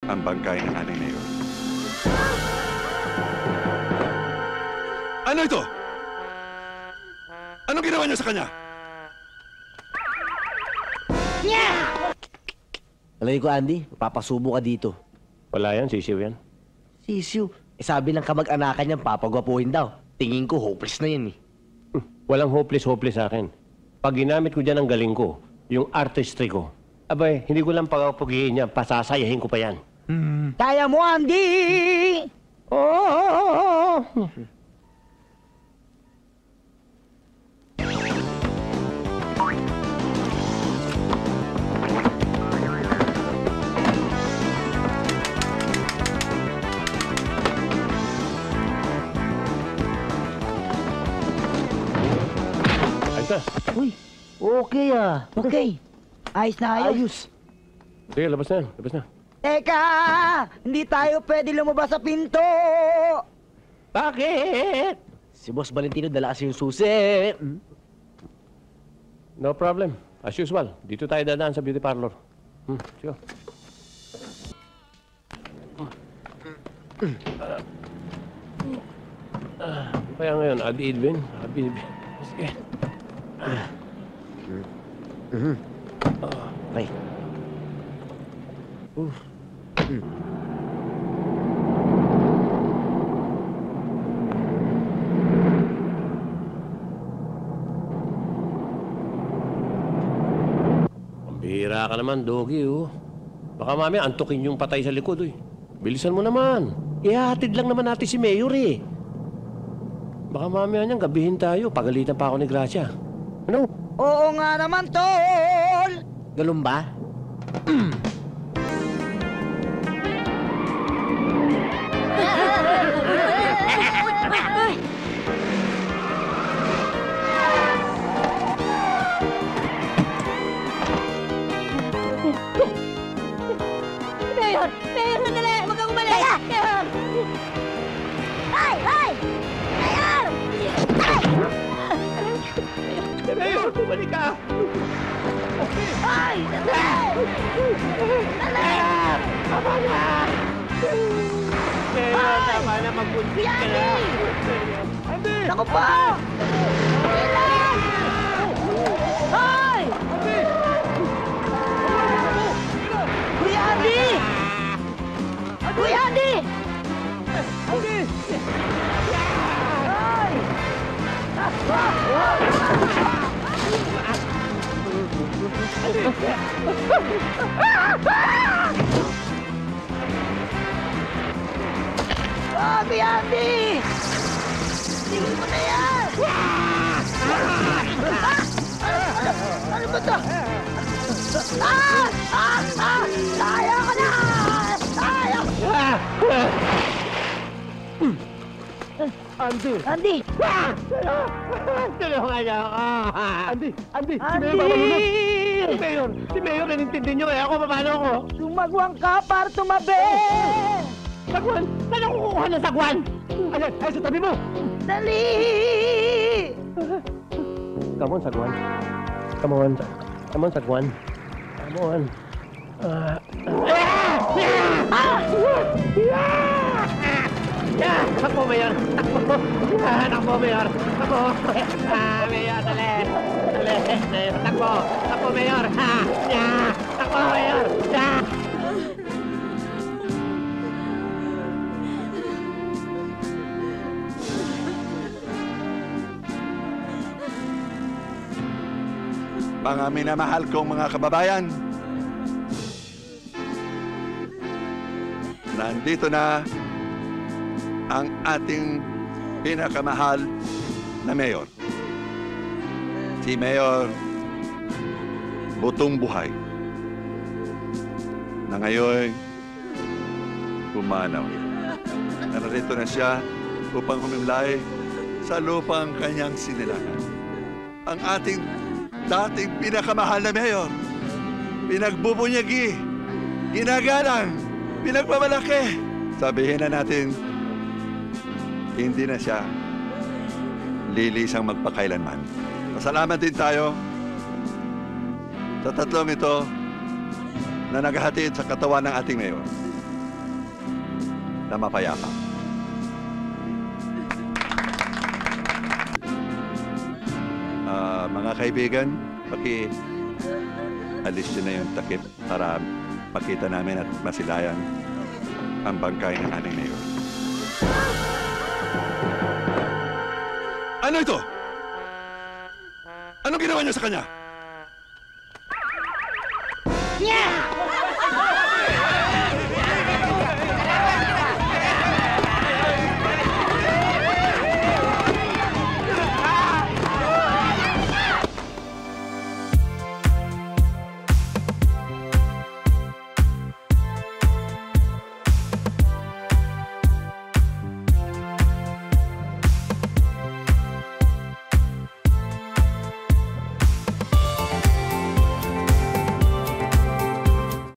ang bangkay ng ating mayor. Ano ito? Anong ginawa niyo sa kanya? Alay ko, Andy, papasubo ka dito. Wala yan, sisiw yan. Sisiw, sabi ng kamag-anakan niyan, papagwapuhin daw. Tingin ko, hopeless na yan eh. Walang hopeless sa akin. Pag ginamit ko dyan ang galing ko, yung artistry ko, abay, hindi ko lang pagpapugihin niya, pasasayahin ko pa yan. Kaya mo, Andy! Oh! Ayos na. Uy, Okay ah. okay. Ayos na ayos. Ayos. Sige, labas na yan. Labas na. Teka! Hindi tayo pwede lumabas sa pinto! Bakit? Si Boss Valentino dala kasi yung susi. No problem. As usual, dito tayo dadaan sa beauty parlor. Sige. Kaya ngayon, Abi-Idvin. Sige. Okay. Pambihira ka naman, Doggy, oh. Baka mamaya antukin yung patay sa likod, eh. Bilisan mo naman. Ihahatid lang naman natin si Mayor, eh. Baka mamaya niyang gabihin tayo. Pagalitan pa ako ni Gracia. Ano? Oo nga naman, tol! Ganun ba? Mayor! Mayor, sandali! Huwag kang umalis! Mayor! Ay! Ay! Mayor! Mayor, bumalik ka! Ay! Sandali! Sandali! Tama na! Mayor, tama na. Magbuntis ka na. Andy! Naku po! Kailan! Ay! Andy! Kuya Andy! Kuya Andy! Andy! Ay! Ah, Kuya Andy! Tingin mo na yan! Ano ba ito? Tayo ka na! Tayo! Andy! Andy! Tulungan niyo ako! Andy! Andy! Andy! Si Mayor, nanintindi niyo kaya ako, paano ako? Tumagwang ka para tumabi! Sagwan! Saan ako kukuha ng sagwan? Ay, sa tabi mo! Dali! Come on, sagwan. Come on. Come on, sagwan. Come on. Takbo, Mayor! Takbo! Takbo, Mayor! Takbo! Mayor, dali! Dali! Takbo! Takbo, Mayor! Takbo, Mayor! Mga minamahal kong mga kababayan, nandito na ang ating pinakamahal na mayor. Si Mayor Butong Buhay, na ngayon pumanaw. Narito na siya upang humimlay sa lupang kanyang sinilangan. Ang ating dating pinakamahal na mayor, pinagbubunyagi, ginagalang, pinagmamalaki. Sabihin na natin, hindi na siya lilisang magpakailanman. Pasalamat din tayo sa tatlong ito na naghahatid sa katawan ng ating mayor. na mapayapa. Mga kaibigan, alis nyo na yung takip para pakita namin at masilayan ang bangkay ng aning mayor. Ano ito? Anong ginawa niyo sa kanya?